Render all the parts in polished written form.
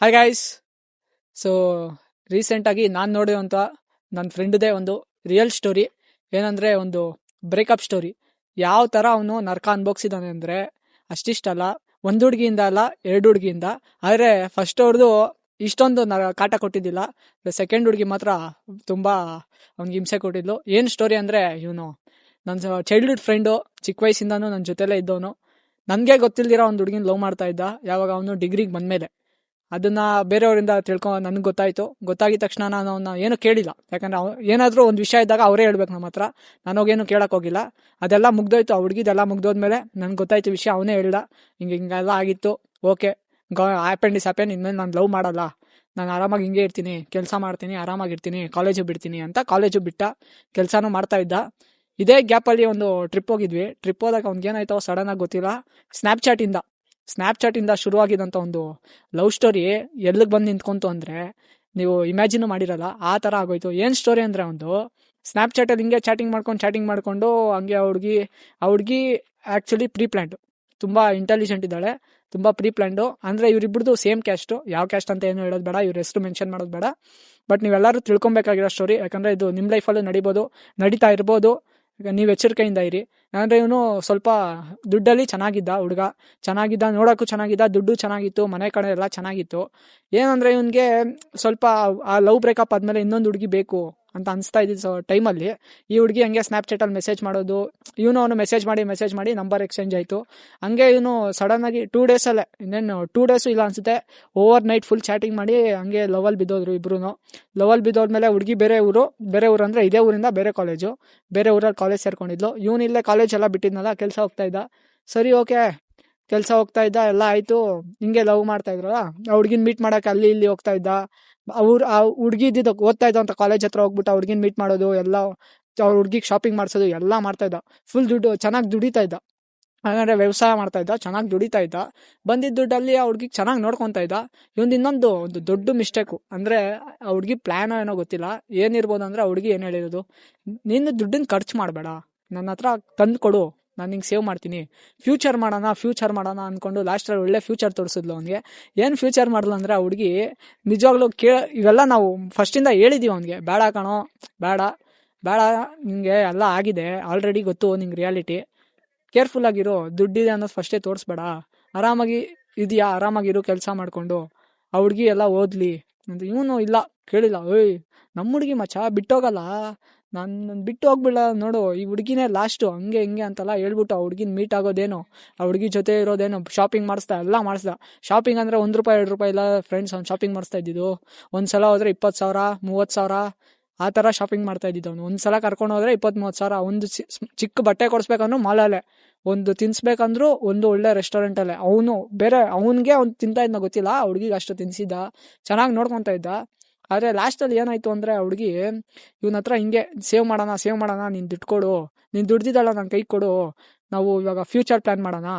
Hi guys. So ರೀಸೆಂಟಾಗಿ ನಾನು ನೋಡಿರುವಂಥ ನನ್ನ ಫ್ರೆಂಡ್ದೇ ಒಂದು ರಿಯಲ್ ಸ್ಟೋರಿ. ಏನಂದರೆ ಒಂದು ಬ್ರೇಕಪ್ ಸ್ಟೋರಿ. ಯಾವ ಥರ ಅವನು ನರ್ಕ ಅನ್ಭೋಗಿಸಿದಾನೆ ಅಂದರೆ ಅಷ್ಟಿಷ್ಟಲ್ಲ, ಒಂದು ಹುಡುಗಿಯಿಂದ ಅಲ್ಲ, ಎರಡು ಹುಡುಗಿಯಿಂದ. ಆದರೆ ಫಸ್ಟ್ ಅವ್ರದ್ದು ಇಷ್ಟೊಂದು ಕಾಟ ಕೊಟ್ಟಿದ್ದಿಲ್ಲ. ಸೆಕೆಂಡ್ ಹುಡುಗಿ ಮಾತ್ರ ತುಂಬ ಅವ್ನಿಗೆ ಹಿಂಸೆ ಕೊಟ್ಟಿದ್ಲು. ಏನು ಸ್ಟೋರಿ ಅಂದರೆ, ಇವನು ನನ್ನ ಚೈಲ್ಡ್ಹುಡ್ ಫ್ರೆಂಡು, ಚಿಕ್ಕ ವಯಸ್ಸಿಂದನೂ ನನ್ನ ಜೊತೆಲೇ ಇದ್ದವನು. ನನಗೆ ಗೊತ್ತಿಲ್ದಿರೋ ಒಂದು ಹುಡುಗಿನ ಲವ್ ಮಾಡ್ತಾ ಇದ್ದ. ಯಾವಾಗ ಅವನು ಡಿಗ್ರಿಗೆ ಬಂದಮೇಲೆ ಅದನ್ನ ಬೇರೆಯವರಿಂದ ನನಗೆ ಗೊತ್ತಾಗಿದ ತಕ್ಷಣ ನಾನು ಅವನ್ನ ಏನು ಕೇಳಿಲ್ಲ. ಯಾಕಂದ್ರೆ ಏನಾದರೂ ಒಂದು ವಿಷಯ ಇದ್ದಾಗ ಅವರೇ ಹೇಳ್ಬೇಕು ನಮ್ಮ ಹತ್ರ. ನಾನೋಗೇನು ಕೇಳಕ್ ಹೋಗಿಲ್ಲ. ಅದೆಲ್ಲ ಮುಗ್ದೋಯ್ತು. ಆ ಹುಡುಗಿದೆಲ್ಲ ಮುಗ್ದೋದ್ಮೇಲೆ ನನ್ಗೆ ಗೊತ್ತಾಯ್ತು ವಿಷಯ. ಅವನೇ ಹೇಳ್ದ, ಹಿಂಗೆಲ್ಲ ಆಗಿತ್ತು. Okay, happen is happen. ಇನ್ಮೇಲೆ ನಾನು ಲವ್ ಮಾಡಲ್ಲ, ನಾನು ಆರಾಮಾಗಿ ಹಿಂಗೆ ಇರ್ತೀನಿ, ಕೆಲಸ ಮಾಡ್ತೀನಿ, ಆರಾಮಾಗಿರ್ತೀನಿ, ಕಾಲೇಜು ಬಿಡ್ತೀನಿ ಅಂತ ಕಾಲೇಜು ಬಿಟ್ಟ. ಕೆಲಸನೂ ಮಾಡ್ತಾ ಇದ್ದ. ಇದೇ ಗ್ಯಾಪಲ್ಲಿ ಒಂದು ಟ್ರಿಪ್ ಹೋಗಿದ್ವಿ. ಟ್ರಿಪ್ ಹೋದಾಗ ಅವ್ನಿಗೇನಾಯ್ತೋ ಸಡನ್ ಆಗಿ ಗೊತ್ತಿಲ್ಲ, ಸ್ನ್ಯಾಪ್ಚಾಟಿಂದ ಶುರುವಾಗಿದ್ದಂಥ ಒಂದು ಲವ್ ಸ್ಟೋರಿ ಎಲ್ಲಿಗೆ ಬಂದು ನಿಂತ್ಕೊಂತು ಅಂದರೆ ನೀವು ಇಮ್ಯಾಜಿನ್ ಮಾಡಿರಲ್ಲ, ಆ ಥರ ಆಗೋಯ್ತು. ಏನು ಸ್ಟೋರಿ ಅಂದರೆ, ಒಂದು ಸ್ನ್ಯಾಪ್ಚಾಟಲ್ಲಿ ಹಿಂಗೆ ಚಾಟಿಂಗ್ ಮಾಡ್ಕೊಂಡು ಹಂಗೆ ಆ ಹುಡುಗಿ ಆ್ಯಕ್ಚುಲಿ ಪ್ರೀ ಪ್ಲ್ಯಾಂಡು, ತುಂಬ ಇಂಟೆಲಿಜೆಂಟ್ ಇದ್ದಾಳೆ, ತುಂಬ ಪ್ರೀ ಪ್ಲ್ಯಾಂಡು. ಅಂದರೆ ಇವರಿಬ್ಬರದು ಸೇಮ್ ಕ್ಯಾಸ್ಟು. ಯಾವ ಕ್ಯಾಸ್ಟ್ ಅಂತ ಏನು ಹೇಳೋದು ಬೇಡ, ಇವ್ರ ಹೆಸರು ಮೆನ್ಷನ್ ಮಾಡೋದು ಬೇಡ. ಬಟ್ ನೀವೆಲ್ಲರೂ ತಿಳ್ಕೊಬೇಕಾಗಿರೋ ಸ್ಟೋರಿ. ಯಾಕಂದರೆ ಇದು ನಿಮ್ಮ ಲೈಫಲ್ಲೂ ನಡೀತಾ ಇರ್ಬೋದು. ಈಗ ನೀವು ಎಚ್ಚರಿಕೆಯಿಂದ ಇರಿ. ಅಂದರೆ ಇವನು ಸ್ವಲ್ಪ ದುಡ್ಡಲ್ಲಿ ಚೆನ್ನಾಗಿದ್ದ, ನೋಡೋಕ್ಕೂ ಚೆನ್ನಾಗಿದ್ದ, ದುಡ್ಡು ಚೆನ್ನಾಗಿತ್ತು, ಮನೆ ಕಡೆ ಎಲ್ಲ ಚೆನ್ನಾಗಿತ್ತು. ಏನಂದರೆ ಇವನಿಗೆ ಸ್ವಲ್ಪ ಆ ಲವ್ ಬ್ರೇಕಪ್ ಆದಮೇಲೆ ಇನ್ನೊಂದು ಹುಡುಗಿ ಬೇಕು ಅಂತ ಅನಿಸ್ತಾ ಇದ್ದಿದ್ದು ಟೈಮಲ್ಲಿ ಈ ಹುಡುಗಿ ಹಂಗೆ ಸ್ನ್ಯಾಪ್ಚಾಟಲ್ಲಿ ಮೆಸೇಜ್ ಮಾಡೋದು, ಅವನು ಮೆಸೇಜ್ ಮಾಡಿ ನಂಬರ್ ಎಕ್ಸ್ಚೇಂಜ್ ಆಯಿತು. ಹಂಗೆ ಇವನು ಸಡನ್ನಾಗಿ 2 ಡೇಸಲ್ಲೇ, ಇನ್ನೇನು 2 ಡೇಸು ಇಲ್ಲ ಅನಿಸುತ್ತೆ, ಓವರ್ ನೈಟ್ ಫುಲ್ ಚಾಟಿಂಗ್ ಮಾಡಿ ಹಂಗೆ ಲವಲ್ಲಿ ಬಿದ್ದೋದ್ರು ಇಬ್ರು. ಲವಲ್ಲಿ ಬಿದ್ದೋದ್ಮೇಲೆ ಹುಡುಗಿ ಬೇರೆ ಊರು ಅಂದರೆ ಇದೇ ಊರಿಂದ ಬೇರೆ ಕಾಲೇಜು, ಬೇರೆ ಊರಲ್ಲಿ ಕಾಲೇಜ್ ಸೇರ್ಕೊಂಡಿದ್ಲು. ಇವನು ಇಲ್ಲೇ ಕಾಲೇಜ್ ಎಲ್ಲ ಬಿಟ್ಟಿದ್ನಲ್ಲ, ಕೆಲಸ ಹೋಗ್ತಾ ಇದ್ದ. ಸರಿ, ಓಕೆ, ಕೆಲಸ ಹೋಗ್ತಾ ಇದ್ದ, ಎಲ್ಲ ಆಯಿತು. ಹಿಂಗೆ ಲವ್ ಮಾಡ್ತಾ ಇದ್ರಲ್ಲ, ಆ ಹುಡುಗಿನ ಮೀಟ್ ಮಾಡೋಕೆ ಅಲ್ಲಿ ಇಲ್ಲಿ ಹೋಗ್ತಾ ಇದ್ದ. ಆ ಹುಡುಗಿ ಓದ್ತಾ ಇದ್ದಂಥ ಕಾಲೇಜ್ ಹತ್ರ ಹೋಗ್ಬಿಟ್ಟು ಆ ಹುಡುಗಿನ ಮೀಟ್ ಮಾಡೋದು, ಎಲ್ಲ ಅವ್ರ ಹುಡುಗಿಗೆ ಶಾಪಿಂಗ್ ಮಾಡಿಸೋದು ಎಲ್ಲ ಮಾಡ್ತಾ ಇದ್ದ. ಫುಲ್ ಚೆನ್ನಾಗಿ ದುಡಿತಾ ಇದ್ದ. ಹಾಗಂದ್ರೆ ವ್ಯವಸಾಯ ಮಾಡ್ತಾ ಇದ್ದ, ಚೆನ್ನಾಗಿ ದುಡಿತಾ ಇದ್ದ. ಬಂದಿದ್ದ ದುಡ್ಡಲ್ಲಿ ಆ ಹುಡುಗಿಗೆ ಚೆನ್ನಾಗಿ ನೋಡ್ಕೊತಾ ಇದ್ದ. ಒಂದು ದೊಡ್ಡ ಮಿಸ್ಟೇಕು ಅಂದರೆ, ಆ ಹುಡುಗಿ ಪ್ಲ್ಯಾನೋ ಏನೋ ಗೊತ್ತಿಲ್ಲ, ಏನಿರ್ಬೋದು ಅಂದರೆ, ಆ ಹುಡುಗಿ ಏನು ಹೇಳಿರೋದು, ನೀನು ದುಡ್ಡನ್ನ ಖರ್ಚು ಮಾಡಬೇಡ, ನನ್ನ ಹತ್ರ ತಂದು ಕೊಡು, ನಾನು ನಿಂಗೆ ಸೇವ್ ಮಾಡ್ತೀನಿ, ಫ್ಯೂಚರ್ ಮಾಡೋಣ ಅಂದ್ಕೊಂಡು ಲಾಸ್ಟಲ್ಲಿ ಒಳ್ಳೆ ಫ್ಯೂಚರ್ ತೋರಿಸಿದ್ಲು ಅವನಿಗೆ. ಏನು ಫ್ಯೂಚರ್ ಮಾಡಲು ಅಂದರೆ, ಆ ಹುಡುಗಿ ನಿಜವಾಗ್ಲೂ ಇವೆಲ್ಲ ನಾವು ಫಸ್ಟಿಂದ ಹೇಳಿದ್ದೀವಿ ಅವನಿಗೆ, ಬೇಡ ಕಣೋ, ಬೇಡ, ನಿಂಗೆ ಎಲ್ಲ ಆಗಿದೆ ಆಲ್ರೆಡಿ, ಗೊತ್ತು ನಿಂಗೆ ರಿಯಾಲಿಟಿ, ಕೇರ್ಫುಲ್ ಆಗಿರು, ದುಡ್ಡಿದೆ ಅನ್ನೋದು ಫಸ್ಟೇ ತೋರಿಸ್ಬೇಡ, ಆರಾಮಾಗಿರು ಕೆಲಸ ಮಾಡಿಕೊಂಡು, ಆ ಹುಡುಗಿ ಎಲ್ಲ ಓದ್ಲಿ ಅಂತ. ಇವನು ಇಲ್ಲ, ಕೇಳಿಲ್ಲ. ಓಯ್, ನಮ್ಮ ಹುಡುಗಿ ಮಚ್ಚ ಬಿಟ್ಟೋಗಲ್ಲ, ನಾನು ಬಿಟ್ಟು ಹೋಗ್ಬಿಡ ನೋಡು, ಈ ಹುಡುಗಿನೇ ಲಾಸ್ಟು, ಹಂಗೆ ಹಿಂಗೆ ಅಂತೆಲ್ಲ ಹೇಳ್ಬಿಟ್ಟು ಆ ಹುಡುಗಿನ ಮೀಟ್ ಆಗೋದೇನು, ಆ ಹುಡುಗಿ ಜೊತೆ ಇರೋದೇನು, ಶಾಪಿಂಗ್ ಮಾಡಿಸ್ದ. ಶಾಪಿಂಗ್ ಅಂದರೆ 1 ರೂಪಾಯಿ 2 ರೂಪಾಯಿ ಇಲ್ಲ ಫ್ರೆಂಡ್ಸ್, ಅವ್ನು ಶಾಪಿಂಗ್ ಮಾಡಿಸ್ತಾ ಇದ್ದಿದ್ದು. ಒಂದ್ಸಲ ಹೋದ್ರೆ 20,000 30,000 ಆ ಥರ ಶಾಪಿಂಗ್ ಮಾಡ್ತಾ ಇದ್ದಿದ್ದು ಅವನು. ಒಂದ್ಸಲ ಕರ್ಕೊಂಡು ಹೋದ್ರೆ 20-30,000. ಒಂದು ಚಿಕ್ಕ ಬಟ್ಟೆ ಕೊಡಿಸ್ಬೇಕಂದ್ರೂ ಮಾಲಲ್ಲೇ, ಒಂದು ತಿನ್ಸ್ಬೇಕಂದ್ರು ಒಂದು ಒಳ್ಳೆ ರೆಸ್ಟೋರೆಂಟಲ್ಲೇ. ಅವನಿಗೆ ಅವ್ನು ತಿಂತಾ ಇದ್ನ ಗೊತ್ತಿಲ್ಲ, ಆ ಹುಡುಗಿಗೆ ಅಷ್ಟು ತಿನ್ಸಿದ್ದ, ಚೆನ್ನಾಗಿ ನೋಡ್ಕೊತಾ ಇದ್ದ. ಆದರೆ ಲಾಸ್ಟಲ್ಲಿ ಏನಾಯಿತು ಅಂದರೆ, ಆ ಹುಡುಗಿ ಇವನ ಹತ್ರ ಹಿಂಗೆ ಸೇವ್ ಮಾಡೋಣ, ನೀನು ದುಡ್ಡು ಕೊಡು, ನೀನು ದುಡ್ದಿದ್ದಲ್ಲ ನನ್ನ ಕೈ ಕೊಡು, ನಾವು ಇವಾಗ ಫ್ಯೂಚರ್ ಪ್ಲ್ಯಾನ್ ಮಾಡೋಣ,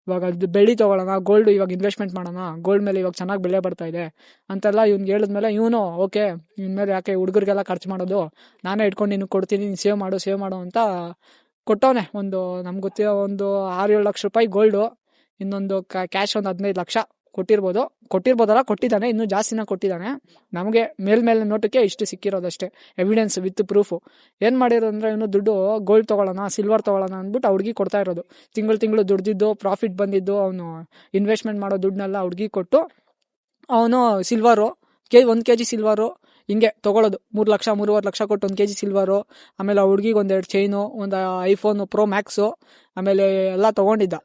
ಇವಾಗ ಬೆಳ್ಳಿ ತೊಗೊಳ್ಳೋಣ, ಗೋಲ್ಡ್ ಇವಾಗ ಇನ್ವೆಸ್ಟ್ಮೆಂಟ್ ಮಾಡೋಣ, ಗೋಲ್ಡ್ ಮೇಲೆ ಇವಾಗ ಚೆನ್ನಾಗಿ ಬೆಲೆ ಬರ್ತಾ ಇದೆ ಅಂತೆಲ್ಲ ಇವ್ನಿಗೆ ಹೇಳಿದ್ಮೇಲೆ, ಇವನು ಓಕೆ, ಇವ್ನ ಮೇಲೆ ಯಾಕೆ ಹುಡುಗರಿಗೆಲ್ಲ ಖರ್ಚು ಮಾಡೋದು, ನಾನೇ ಇಟ್ಕೊಂಡು ನಿನಗೆ ಕೊಡ್ತೀನಿ, ನೀನು ಸೇವ್ ಮಾಡು ಅಂತ ಕೊಟ್ಟವನೆ. ನಮ್ಗೆ ಗೊತ್ತಿರೋ ಒಂದು 6-7 ಲಕ್ಷ ರೂಪಾಯಿ ಗೋಲ್ಡು, ಇನ್ನೊಂದು ಕ್ಯಾಶ್ ಒಂದು 15 ಲಕ್ಷ ಕೊಟ್ಟಿರ್ಬೋದಲ್ಲ, ಕೊಟ್ಟಿದ್ದಾನೆ, ಇನ್ನೂ ಜಾಸ್ತಿನ ಕೊಟ್ಟಿದ್ದಾನೆ. ನಮಗೆ ಮೇಲ್ಮೇಲೆ ನೋಟಕ್ಕೆ ಇಷ್ಟು ಸಿಕ್ಕಿರೋದಷ್ಟೇ, ಎವಿಡೆನ್ಸ್ ವಿತ್ ಪ್ರೂಫು. ಏನು ಮಾಡಿರೋದು ಅಂದರೆ, ಇವನು ದುಡ್ಡು ಗೋಲ್ಡ್ ತೊಗೊಳ್ಳೋಣ, ಸಿಲ್ವರ್ ತೊಗೊಳ್ಳೋಣ ಅಂದ್ಬಿಟ್ಟು ಆ ಹುಡುಗಿ ಕೊಡ್ತಾ ಇರೋದು. ತಿಂಗಳು ದುಡ್ದಿದ್ದು, ಪ್ರಾಫಿಟ್ ಬಂದಿದ್ದು, ಅವನು ಇನ್ವೆಸ್ಟ್ಮೆಂಟ್ ಮಾಡೋ ದುಡ್ಡನ್ನೆಲ್ಲ ಹುಡುಗಿ ಕೊಟ್ಟು, ಅವನು ಸಿಲ್ವರು 1 kg ಸಿಲ್ವರು ಹಿಂಗೆ ತೊಗೊಳೋದು. 3 ಲಕ್ಷ 3.5 ಲಕ್ಷ ಕೊಟ್ಟು 1 kg ಸಿಲ್ವರು. ಆಮೇಲೆ ಆ ಹುಡುಗಿಗೆ 1-2 ಚೈನು, ಒಂದು ಐಫೋನು ಪ್ರೋ ಮ್ಯಾಕ್ಸು, ಆಮೇಲೆ ಎಲ್ಲ ತೊಗೊಂಡಿದ್ದ.